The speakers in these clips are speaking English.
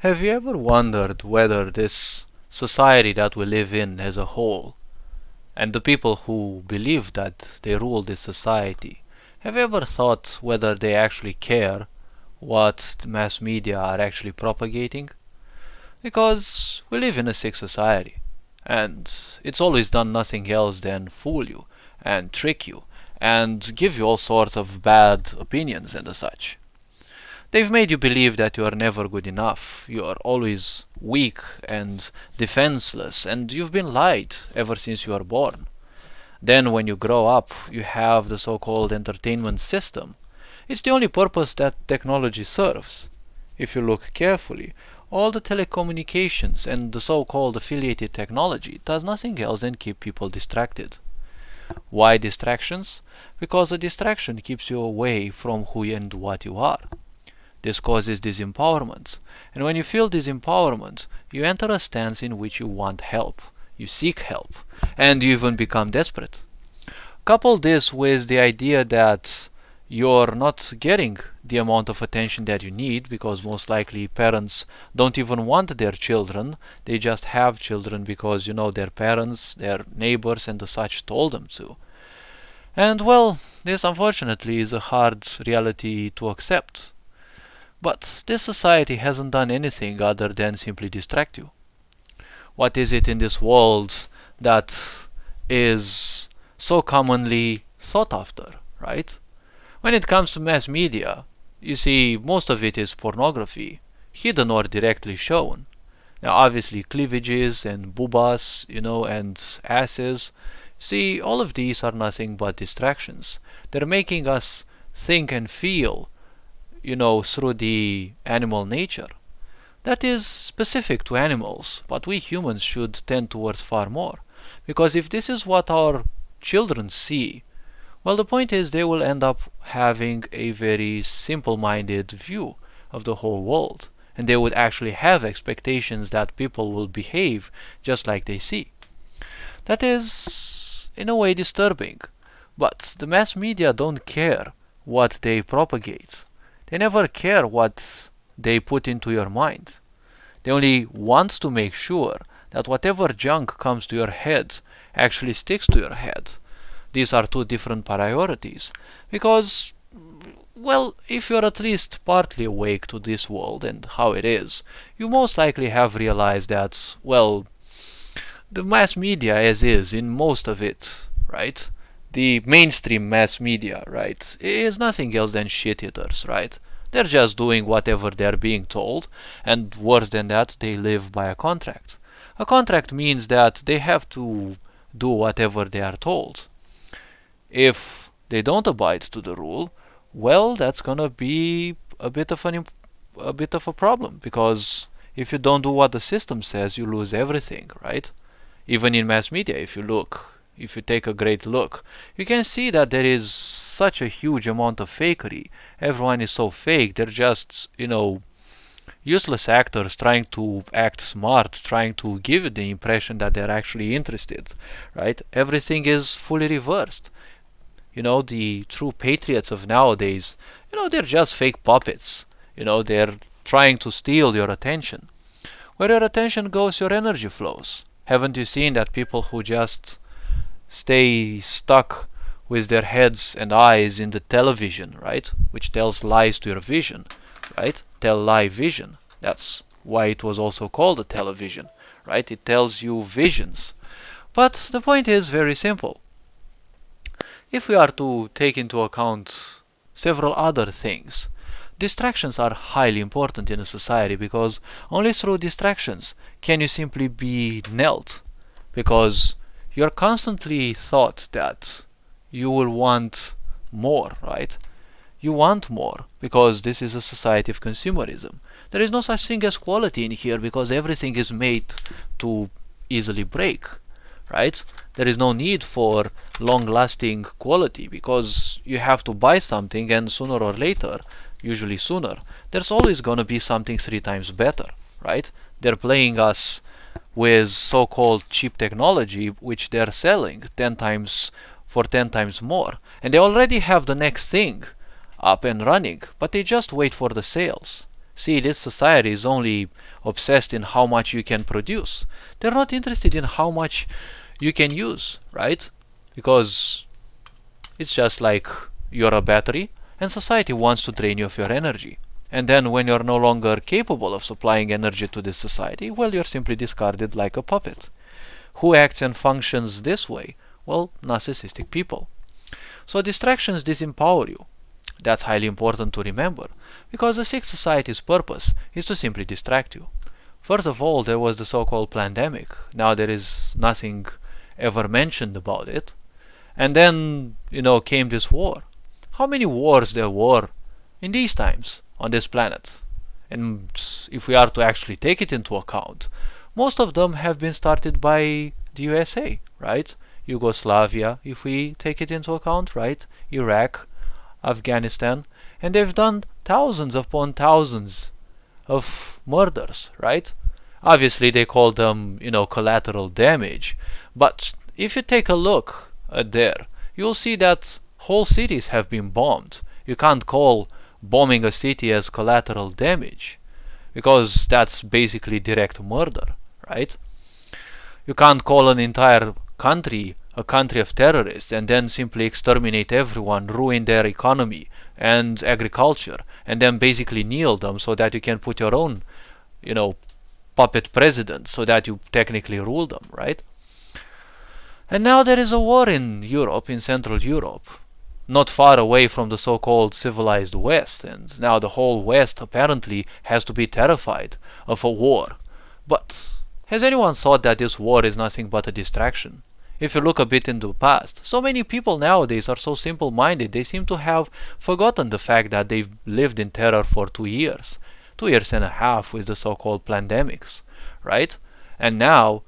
Have you ever wondered whether this society that we live in as a whole, and the people who believe that they rule this society, have you ever thought whether they actually care what the mass media are actually propagating? Because we live in a sick society, and it's always done nothing else than fool you, and trick you, and give you all sorts of bad opinions and such. They've made you believe that you are never good enough, you are always weak and defenseless, and you've been lied ever since you were born. Then, when you grow up, you have the so called entertainment system. It's the only purpose that technology serves. If you look carefully, all the telecommunications and the so called affiliated technology does nothing else than keep people distracted. Why distractions? Because a distraction keeps you away from who and what you are. This causes disempowerment, and when you feel disempowerment, you enter a stance in which you want help, you seek help, and you even become desperate. Couple this with the idea that you're not getting the amount of attention that you need, because most likely parents don't even want their children, they just have children because their parents, their neighbors and the such told them to. And well, this unfortunately is a hard reality to accept. But this society hasn't done anything other than simply distract you. What is it in this world that is so commonly sought after, right? When it comes to mass media, you see most of it is pornography, hidden or directly shown. Now obviously cleavages and boobas, and asses. See, all of these are nothing but distractions. They're making us think and feel through the animal nature. That is specific to animals, but we humans should tend towards far more. Because if this is what our children see, well, the point is they will end up having a very simple-minded view of the whole world, and they would actually have expectations that people will behave just like they see. That is, in a way, disturbing. But the mass media don't care what they propagate. They never care what they put into your mind. They only want to make sure that whatever junk comes to your head actually sticks to your head. These are two different priorities. Because, well, if you're at least partly awake to this world and how it is, you most likely have realized that, well, the mass media as is, in most of it, right? The mainstream mass media, right, is nothing else than shit eaters, right? They're just doing whatever they're being told, and worse than that, they live by a contract. A contract means that they have to do whatever they are told. If they don't abide to the rule, well, that's gonna be a bit of a problem, because if you don't do what the system says, you lose everything, right? Even in mass media, if you take a great look, you can see that there is such a huge amount of fakery. Everyone is so fake. They're just, useless actors trying to act smart, trying to give you the impression that they're actually interested, right? Everything is fully reversed. The true patriots of nowadays, they're just fake puppets. They're trying to steal your attention. Where your attention goes, your energy flows. Haven't you seen that people who just stay stuck with their heads and eyes in the television, right? Which tells lies to your vision, right? Tell lie vision. That's why it was also called a television, right? It tells you visions. But the point is very simple. If we are to take into account several other things, distractions are highly important in a society, because only through distractions can you simply be knelt. Because you're constantly thought that you will want more, right? You want more, because this is a society of consumerism. There is no such thing as quality in here, because everything is made to easily break, right? There is no need for long-lasting quality, because you have to buy something and sooner or later, usually sooner, there's always gonna be something 3 times better, right? They're playing us with so-called cheap technology, which they're selling 10 times for 10 times more. And they already have the next thing up and running, but they just wait for the sales. See, this society is only obsessed in how much you can produce. They're not interested in how much you can use, right? Because it's just like you're a battery, and society wants to drain you of your energy. And then when you're no longer capable of supplying energy to this society, well, you're simply discarded like a puppet. Who acts and functions this way? Well, narcissistic people. So distractions disempower you. That's highly important to remember, because the sick society's purpose is to simply distract you. First of all, there was the so-called pandemic. Now there is nothing ever mentioned about it. And then, came this war. How many wars there were in these times on this planet? And if we are to actually take it into account, most of them have been started by the USA, right? Yugoslavia, if we take it into account, right? Iraq, Afghanistan, and they've done thousands upon thousands of murders, right? Obviously, they call them, collateral damage. But if you take a look at there, you'll see that whole cities have been bombed. You can't call bombing a city as collateral damage, because that's basically direct murder, right? You can't call an entire country a country of terrorists and then simply exterminate everyone, ruin their economy and agriculture, and then basically kneel them so that you can put your own, puppet president so that you technically rule them, right? And now there is a war in Europe, in Central Europe, not far away from the so-called civilized West, and now the whole West apparently has to be terrified of a war. But has anyone thought that this war is nothing but a distraction? If you look a bit into the past, so many people nowadays are so simple-minded, they seem to have forgotten the fact that they've lived in terror for 2 years. 2 years and a half with the so-called pandemics, right? And now,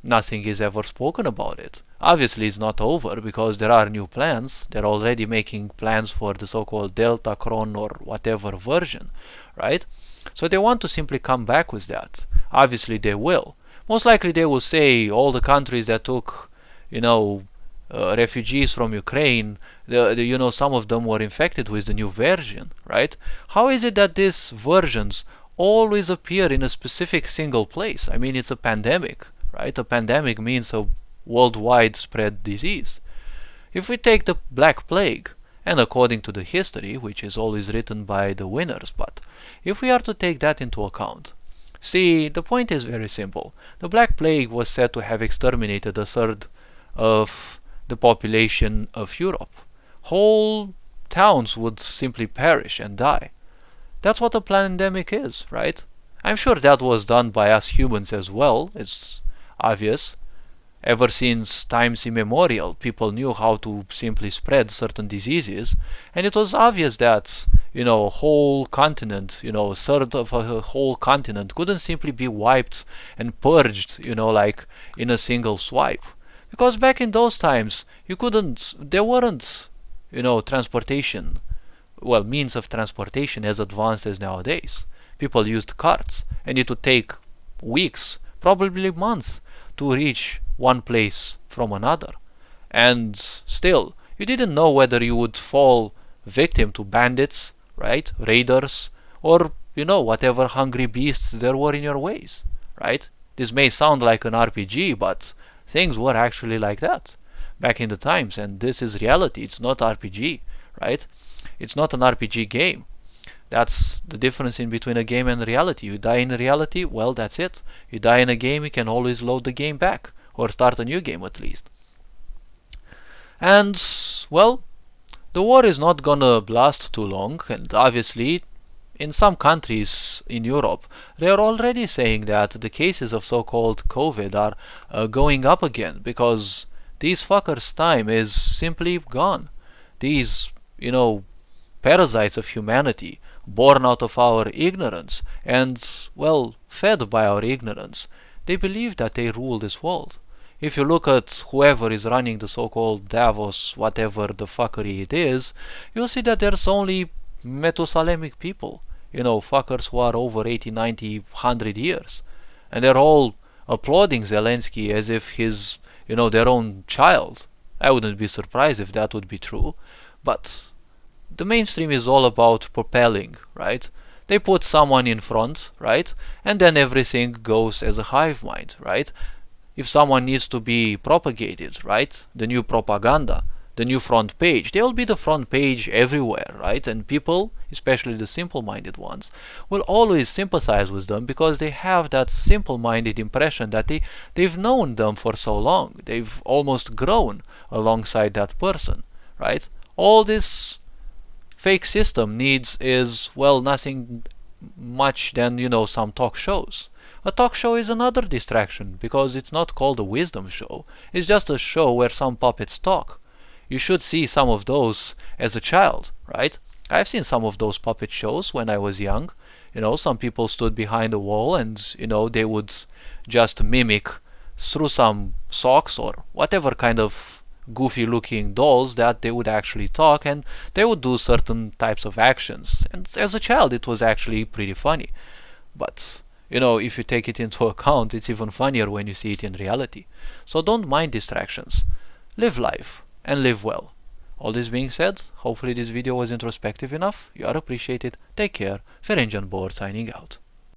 nothing is ever spoken about it. Obviously, it's not over because there are new plans. They're already making plans for the so-called Delta, Cron, or whatever version, right? So they want to simply come back with that. Obviously, they will. Most likely they will say all the countries that took, refugees from Ukraine, some of them were infected with the new version, right? How is it that these versions always appear in a specific single place? I mean, it's a pandemic, right? A pandemic means a worldwide spread disease. If we take the Black Plague, and according to the history, which is always written by the winners, but if we are to take that into account, see, the point is very simple. The Black Plague was said to have exterminated a third of the population of Europe. Whole towns would simply perish and die. That's what a pandemic is, right? I'm sure that was done by us humans as well, it's obvious. Ever since times immemorial, people knew how to simply spread certain diseases, and it was obvious that, a whole continent, a third of a whole continent couldn't simply be wiped and purged, like in a single swipe. Because back in those times, there weren't, transportation, means of transportation as advanced as nowadays. People used carts, and it would take weeks, probably months, to reach one place from another. And still, you didn't know whether you would fall victim to bandits, right? Raiders, or, whatever hungry beasts there were in your ways, right? This may sound like an RPG, but things were actually like that back in the times, and this is reality. It's not RPG, right? It's not an RPG game. That's the difference in between a game and reality. You die in reality, well, that's it. You die in a game, you can always load the game back, or start a new game at least. And, well, the war is not gonna last too long, and obviously, in some countries in Europe, they are already saying that the cases of so-called COVID are going up again, because these fuckers' time is simply gone. These, parasites of humanity, born out of our ignorance, and, fed by our ignorance, they believe that they rule this world. If you look at whoever is running the so-called Davos, whatever the fuckery it is, you'll see that there's only Methusalemic people. Fuckers who are over 80, 90, 100 years. And they're all applauding Zelensky as if he's, their own child. I wouldn't be surprised if that would be true. But the mainstream is all about propelling, right? They put someone in front, right? And then everything goes as a hive mind, right? If someone needs to be propagated, right? The new propaganda, the new front page, there will be the front page everywhere, right? And people, especially the simple-minded ones, will always sympathize with them because they have that simple-minded impression that they've known them for so long. They've almost grown alongside that person, right? All this fake system needs is, well, nothing much than, some talk shows. A talk show is another distraction because it's not called a wisdom show. It's just a show where some puppets talk. You should see some of those as a child, right? I've seen some of those puppet shows when I was young. Some people stood behind a wall and, they would just mimic through some socks or whatever kind of goofy looking dolls that they would actually talk, and they would do certain types of actions. And as a child, it was actually pretty funny. But, if you take it into account, it's even funnier when you see it in reality. So don't mind distractions. Live life and live well. All this being said, hopefully this video was introspective enough. You are appreciated. Take care. Ferenc Board signing out.